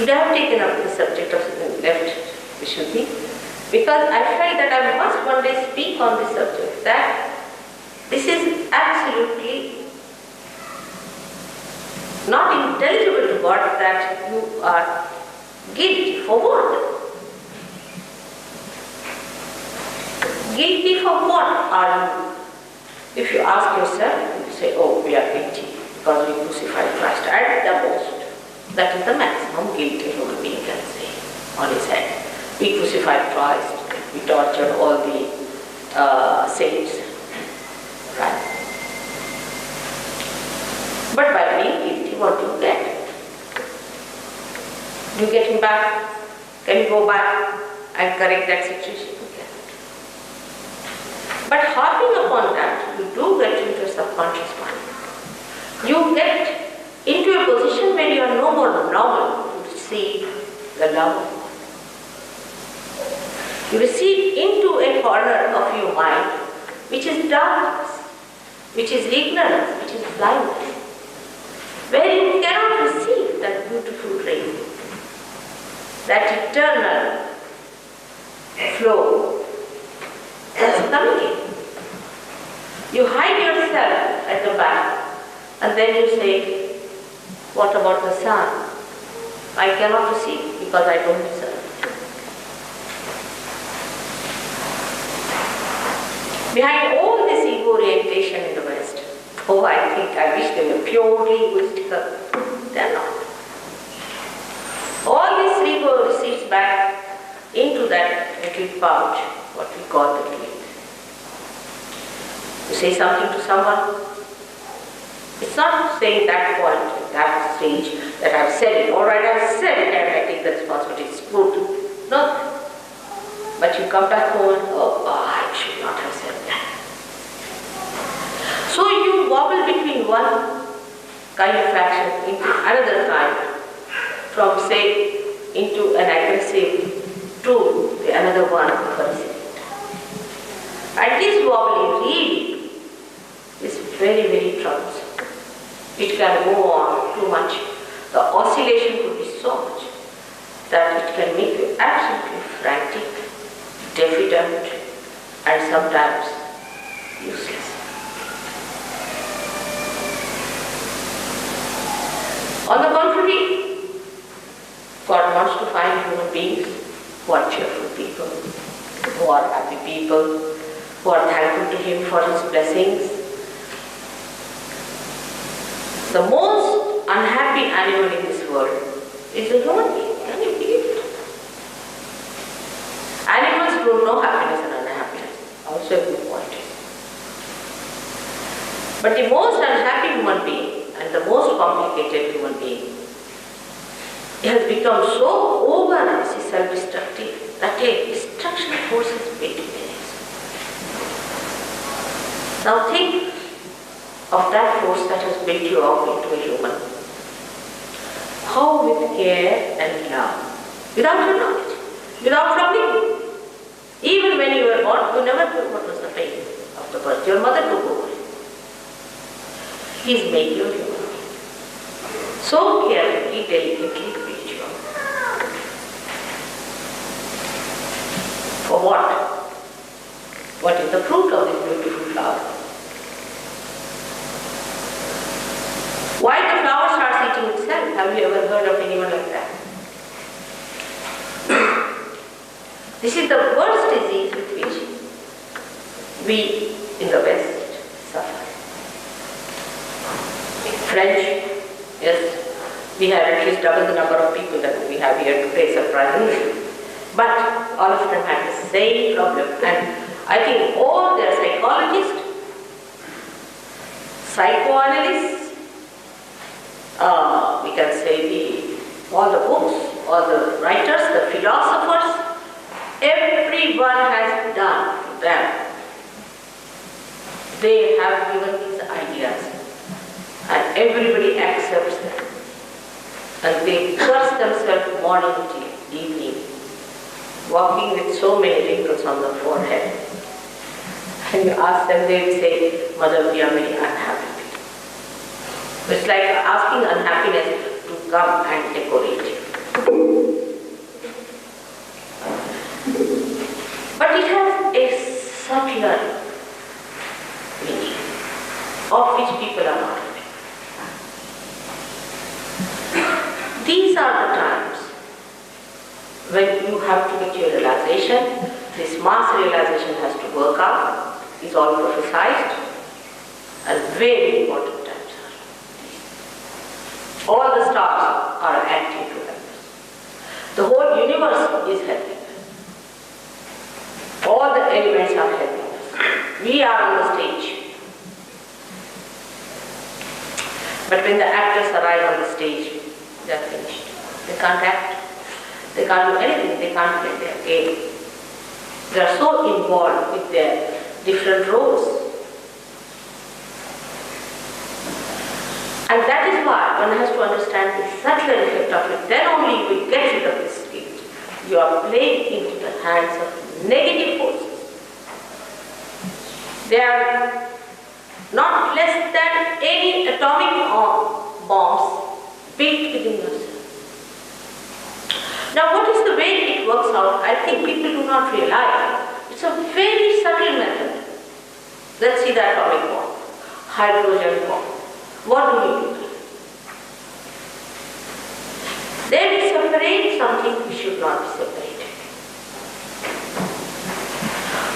Today I have taken up the subject of left Vishuddhi because I felt that I must one day speak on this subject, that this is absolutely not intelligible to God, that you are guilty for what? Guilty for what are you? If you ask yourself, you say, oh, we are guilty because we crucified Christ at the most. That is the maximum guilt a human being can say on his head. We crucified Christ, we tortured all the saints. Right? But by being guilty, what do you get? Do you get him back? Can you go back and correct that situation? But harping upon that, you do get into a subconscious mind. You get into a position where you are no more normal to see the love. You recede into a corner of your mind which is darkness, which is ignorance, which is blindness, where you cannot receive that beautiful ray, that eternal flow that's coming in. You hide yourself at the back and then you say, what about the sun? I cannot receive because I don't deserve it. Behind all this ego orientation in the West, I wish they were purely egoistical. They are not. All this ego recedes back into that little pouch, what we call the guilt. You say something to someone, it's not saying that point, that stage, that I've said it, alright, I've said it and I take the responsibility, it's good. No. But you come back home and, I should not have said that. So you wobble between one kind of action into another kind, from say, into an aggressive to the another one for a second. And this wobbling really is very, very troublesome. It can go on too much. The oscillation could be so much that it can make you absolutely frantic, diffident, and sometimes useless. On the contrary, God wants to find human beings who are cheerful people, who are happy people, who are thankful to Him for His blessings. The most unhappy animal in this world is the human being. Can you believe it? Animals don't know happiness and unhappiness. Also a good point. But the most unhappy human being and the most complicated human being has become so over self-destructive that a destruction force is built in it. Now think of that force that has built you up into a human. How with care and love, without your knowledge, without troubling. Even when you were born, you never knew what was the pain of the birth. Your mother took over. He's made you a human being. So carefully, delicately built you up. For what? What is the fruit of this beautiful flower? Why the flower starts eating itself? Have you ever heard of anyone like that? This is the worst disease with which we in the West suffer. French, yes, we have at least double the number of people that we have here today, surprisingly. But all of them have the same problem, and I think all their psychologists, psychoanalysts, we can say all the books, all the writers, the philosophers, everyone has done them. They have given these ideas and everybody accepts them. And they curse themselves morning till evening, walking with so many wrinkles on the forehead. And you ask them, they will say, Mother, we are very unhappy. It's like asking unhappiness to come and decorate you. But it has a subtler meaning of which people are not aware. These are the times when you have to get your realization. This mass realization has to work out, is all prophesied, and very important times are. All the stars are acting to help us. The whole universe is helping us. All the elements are helping us. We are on the stage. But when the actors arrive on the stage, they are finished. They can't act. They can't do anything. They can't play their game. They are so involved with their different roles. And that is why one has to understand the subtler effect of it. Then only you will get rid of this guilt. You are playing into the hands of negative forces. They are not less than any atomic bombs built within yourself. Now, what is the way it works out? I think people do not realize. It's a very subtle method. Let's see the atomic bomb, hydrogen bomb. What do we do? Then we separate something which should not be separated.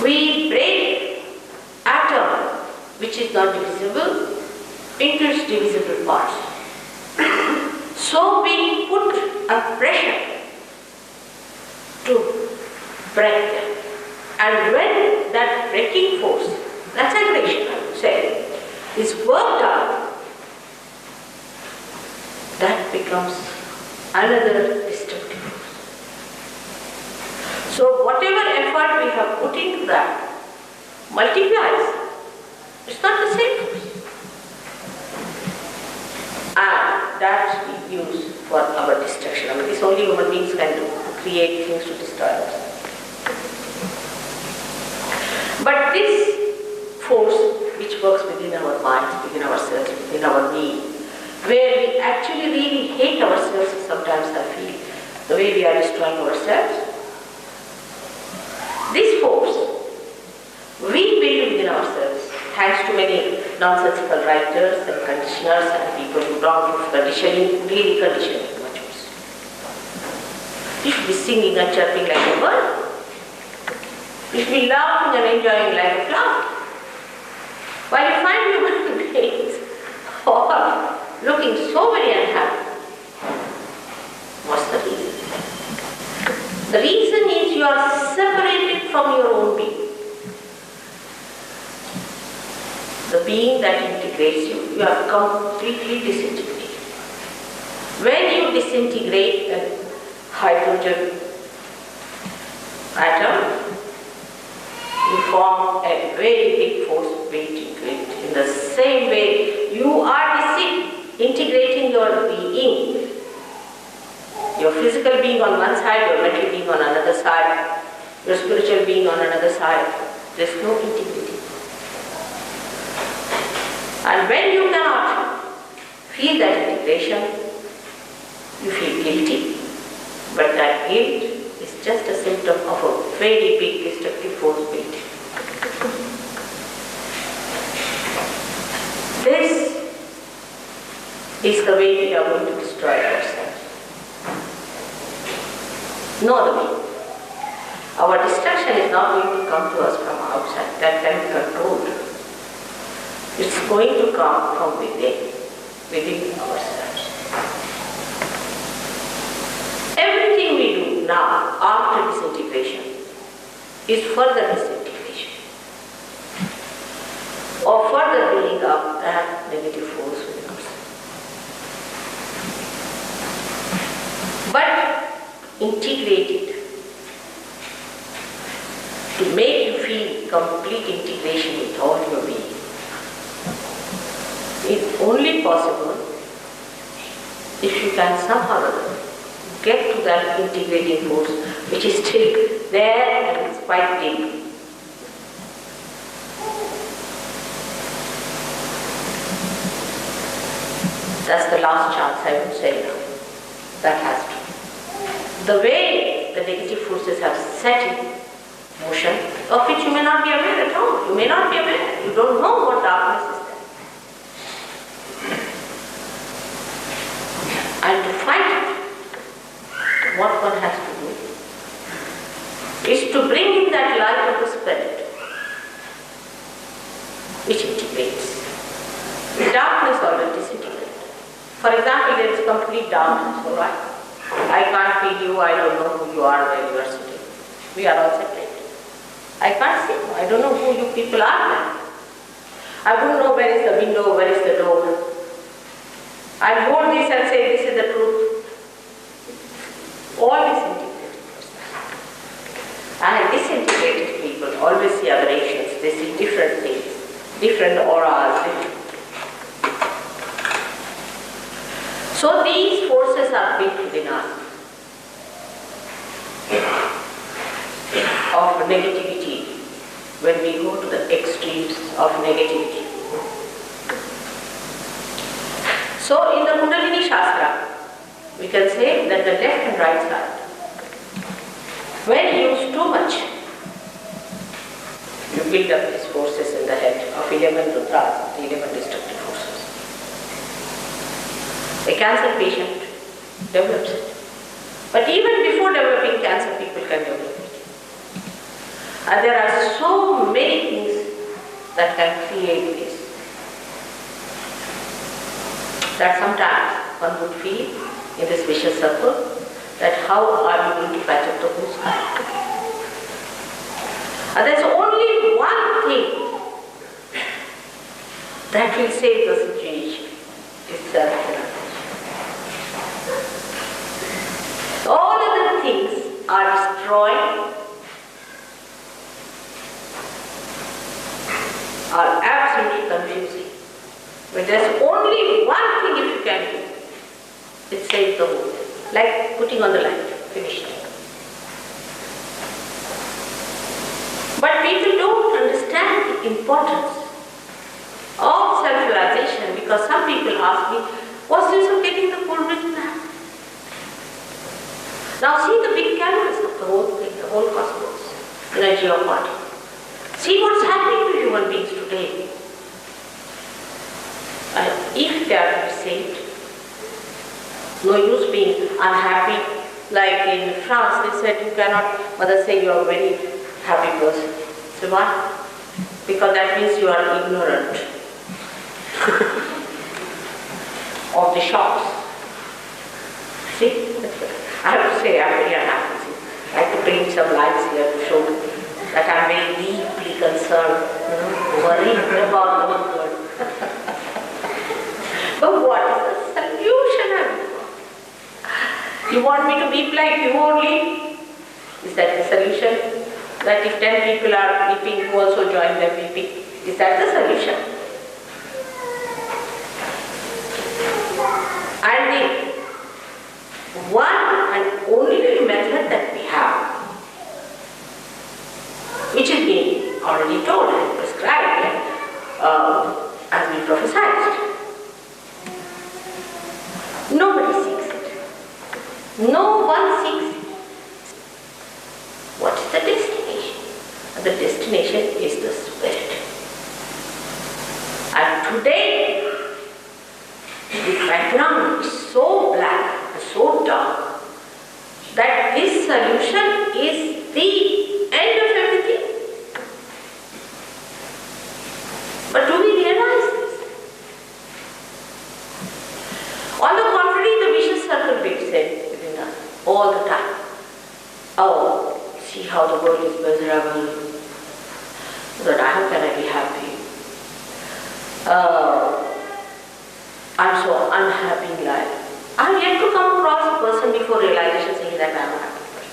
We break atom, which is not divisible, into its divisible parts. So we put a pressure to break them. And when that breaking force, that's aggression I would say, is worked out, that becomes another destructive force. So whatever effort we have put into that multiplies. It's not the same force. And that we use for our destruction. I mean, this only human beings can do, to create things to destroy us. But this force which works within our minds, within ourselves, within our being, where we actually really hate ourselves, sometimes I feel, the way we are destroying ourselves, this force we build within ourselves, thanks to many nonsensical writers and conditioners and people who don't do conditioning, really conditioning much worse. You should be singing and chirping like a bird. You should be laughing and enjoying like a cloud. While you find human beings all looking so very unhappy, what's the reason? The reason is you are separated from your own being. The being that integrates you, you are completely disintegrated. When you disintegrate a hydrogen atom, you form a very big force weight into it. In the same way, you are integrating your being, your physical being on one side, your mental being on another side, your spiritual being on another side. There is no integrity. And when you cannot feel that integration, you feel guilty. But that guilt is just a symptom of a very big destructive force built. This is the way we are going to destroy ourselves. Know the way. Our destruction is not going to come to us from outside. That can be controlled. It's going to come from within ourselves. Everything we do now, after disintegration, is further disintegration, or further building up that negative force within ourselves. But integrated, to make you feel complete integration with all your being, is only possible if you can somehow get to that integrating force which is still there and it's quite deep. That's the last chance I would say now. That has to. the way the negative forces have set in motion, of which you may not be aware at all. You may not be aware. You don't know what darkness is there. And to fight it, what one has to do is to bring in that light of the Spirit, which integrates. The darkness already disintegrates. For example, there is complete darkness, all right? I can't feel you, I don't know who you are, where you are sitting. We are all separated. I can't see you, I don't know who you people are now. I wouldn't know where is the window, where is the door. I'll hold this and say this is the truth. All disintegrated. And disintegrated people always see aberrations, they see different things, different auras. So these forces are built within us of negativity when we go to the extremes of negativity. So in the Kundalini Shastra, we can say that the left and right side, when used too much, you build up these forces in the head of 11 rudras, the 11 destructive forces. A cancer patient develops it. But even before developing cancer, people can develop it. And there are so many things that can create this, that sometimes one would feel in this vicious circle that how are we going to patch up the whole sky? And there's only one thing that will save the situation, is self-realization. All other things are destroying, are absolutely confusing. But there's only one thing if you can do, it saves the whole. Like putting on the light, finished. But people don't understand the importance of self-realization, because some people ask me, what's the use of getting the full written plan? Now see the big canvas of the whole thing, the whole cosmos, energy of body. See what's happening to human beings today. And if they are to be saved, no use being unhappy. Like in France, they said you cannot, mother say you are a very happy person. So why? Because that means you are ignorant of the shocks. See? I have to say I am very unhappy. I have to bring some lights here to show that I am very deeply concerned, worried about the world. But what is the solution? You want me to weep like you only? Is that the solution? That if 10 people are weeping, you also join them weeping? Is that the solution? And the one and only method that we have, which is being already told and prescribed as we prophesied, nobody seeks it. No one seeks it. What is the destination? The destination is the Spirit. And today, the background is so black and so dark that this solution is the end of everything. But do we realize this? On the contrary, the vicious circle builds in within us all the time. Oh, see how the world is miserable. But how can I be happy? I'm so unhappy in life. I have yet to come across a person before realization saying that I am a happy person.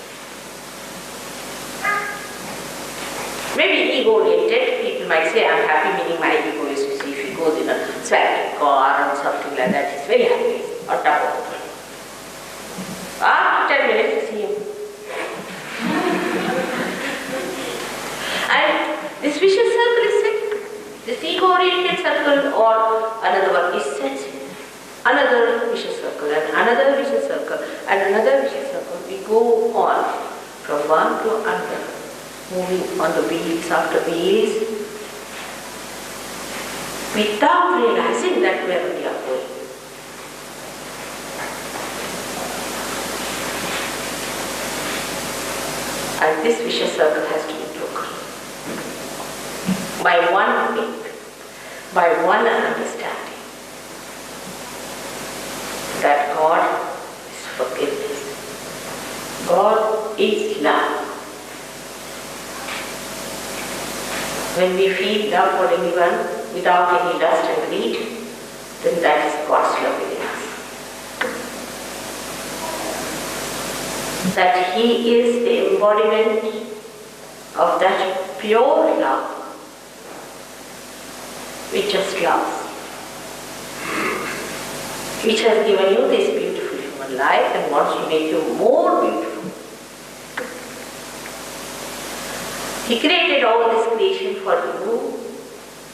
Maybe ego-oriented, people might say I am happy, meaning my ego is, you see, if he goes in a swanky car or something like that, he's very happy on top of the world. After 10 minutes, you see him. And this vicious circle is set. This ego-oriented circle or another one is sensitive. another vicious circle, and another vicious circle, and another vicious circle. We go on from one to another, moving on the wheels after wheels, without realizing that where we are going. And this vicious circle has to be broken by one faith, by one understanding that God is forgiveness. God is love. When we feel love for anyone without any lust and greed, then that is God's love within us. That He is the embodiment of that pure love which just loves, which has given you this beautiful human life and wants to make you more beautiful. He created all this creation for you,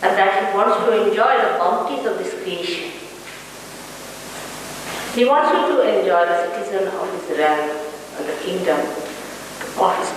and that He wants to enjoy the bounties of this creation. He wants you to enjoy the citizen of His realm and the kingdom of His